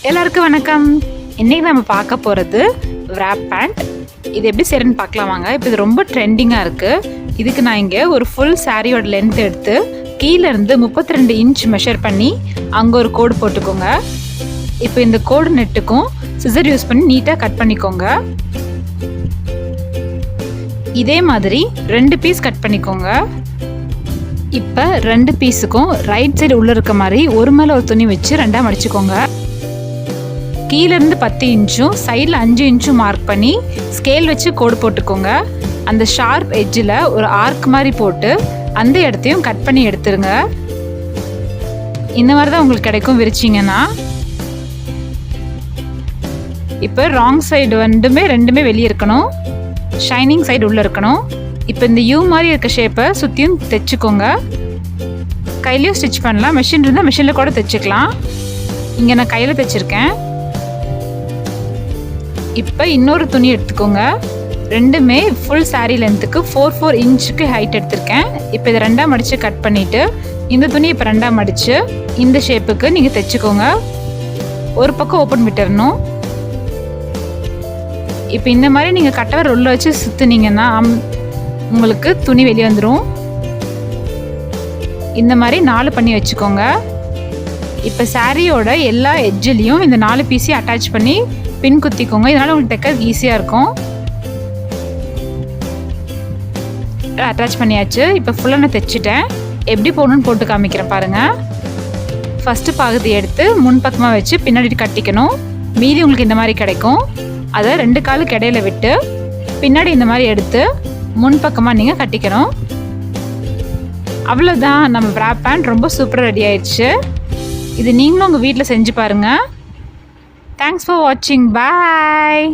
எல்லாருக்கும் வணக்கம். இன்றைக்கி நம்ம பார்க்க போகிறது wrap பேண்ட். இது எப்படி செய்யறதுன்னு பார்க்கலாம் வாங்க. இப்போ இது ரொம்ப ட்ரெண்டிங்காக இருக்குது. இதுக்கு நான் இங்கே ஒரு ஃபுல் சாரியோட லென்த் எடுத்து கீழேருந்து 32 இன்ச் மெஷர் பண்ணி அங்கே ஒரு கோடு போட்டுக்கோங்க. இப்போ இந்த கோடு நெட்டுக்கும் சிசர் யூஸ் பண்ணி நீட்டாக கட் பண்ணிக்கோங்க. இதே மாதிரி 2 பீஸ் கட் பண்ணிக்கோங்க. இப்போ 2 பீஸுக்கும் ரைட் சைடு உள்ளே இருக்க மாதிரி ஒரு மேலே ஒரு துணி வச்சு 2ஆக மடிச்சுக்கோங்க. கீழேருந்து 10 இன்ச்சும் சைடில் 5 இன்ச்சும் மார்க் பண்ணி ஸ்கேல் வச்சு கோடு போட்டுக்கோங்க. அந்த ஷார்ப் எட்ஜில் ஒரு ஆர்க் மாதிரி போட்டு அந்த இடத்தையும் கட் பண்ணி எடுத்துருங்க. இந்த மாதிரி தான் உங்களுக்கு கிடைக்கும் விரிச்சிங்கன்னா. இப்போ ராங் சைடு ரெண்டுமே வெளியே இருக்கணும், ஷைனிங் சைடு உள்ளே இருக்கணும். இப்போ இந்த யூ மாதிரி இருக்க ஷேப்பை சுற்றியும் தைச்சிக்கோங்க. கையிலையும் ஸ்டிச் பண்ணலாம், மிஷின் இருந்தால் மிஷினில் கூட தைச்சிக்கலாம். இங்கே நான் கையில் தைச்சிருக்கேன். இப்போ இன்னொரு துணி எடுத்துக்கோங்க. ரெண்டுமே ஃபுல் சாரீ லென்த்துக்கு 4 இன்ச்சுக்கு ஹைட் எடுத்திருக்கேன். இப்போ இதை 2ஆக மடித்து கட் பண்ணிவிட்டு இந்த துணி இப்போ 2ஆக மடித்து இந்த ஷேப்புக்கு நீங்கள் தைச்சிக்கோங்க. ஒரு பக்கம் ஓப்பன் விட்டுறணும். இப்போ இந்த மாதிரி நீங்கள் கட்டவர் உள்ள வச்சு சுற்றுனீங்கன்னா உங்களுக்கு துணி வெளியே வந்துடும். இந்த மாதிரி 4 பண்ணி வச்சுக்கோங்க. இப்போ சாரியோட எல்லா எட்ஜிலையும் இந்த 4 பீஸையும் அட்டாச் பண்ணி பின் குத்திக்கோங்க. இதனால் உங்களுக்கு தைக்கிறதுக்கு ஈஸியாக இருக்கும். அட்டாச் பண்ணியாச்சு. இப்போ ஃபுல்லாக நான் தைச்சிட்டேன். எப்படி போடணுன்னு போட்டு காமிக்கிறேன் பாருங்கள். ஃபஸ்ட்டு பகுதி எடுத்து முன் பக்கமாக வச்சு பின்னாடி கட்டிக்கணும். மீதி உங்களுக்கு இந்த மாதிரி கிடைக்கும். அதை 2 காலுக்கு இடையில விட்டு பின்னாடி இந்த மாதிரி எடுத்து முன் பக்கமாக நீங்கள் கட்டிக்கணும். அவ்வளோதான், நம்ம wrap பேண்ட் ரொம்ப சூப்பராக ரெடி ஆயிடுச்சு. இது நீங்களும் உங்கள் வீட்டில் செஞ்சு பாருங்கள். Thanks for watching. Bye.